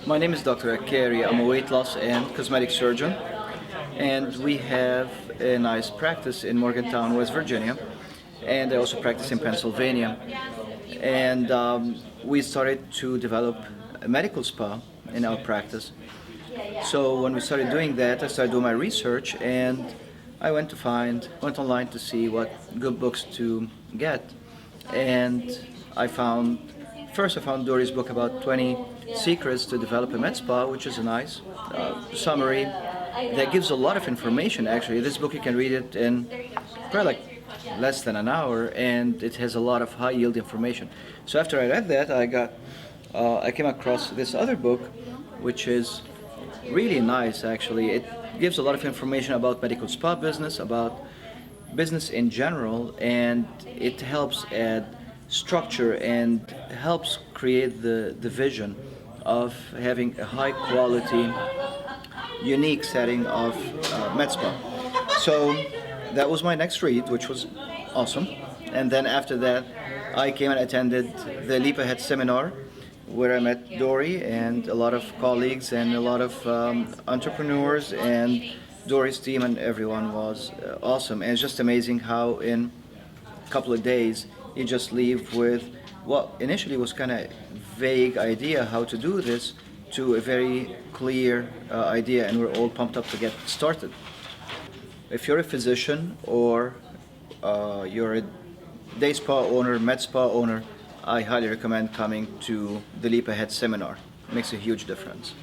My name is Dr. Akkary. I'm a weight loss and cosmetic surgeon, and we have a nice practice in Morgantown, West Virginia, and I also practice in Pennsylvania. And we started to develop a medical spa in our practice. So when we started doing that, I started doing my research, and I went online to see what good books to get, and first I found Dory's book about 20 secrets to develop a med spa, which is a nice summary that gives a lot of information. Actually, this book you can read it in probably like less than an hour, and it has a lot of high yield information. So after I read that, I came across this other book, which is really nice. Actually, it gives a lot of information about medical spa business, about business in general, and it helps add structure and helps create the vision of having a high quality, unique setting of med spa. So that was my next read, which was awesome. And then after that, I came and attended the Leap Ahead seminar, where I met Dory and a lot of colleagues and a lot of entrepreneurs, and Dory's team, and everyone was awesome. And it's just amazing how in a couple of days you just leave with what initially was kind of vague idea how to do this to a very clear idea, and we're all pumped up to get started. If you're a physician or you're a day spa owner, med spa owner, I highly recommend coming to the Leap Ahead seminar. It makes a huge difference.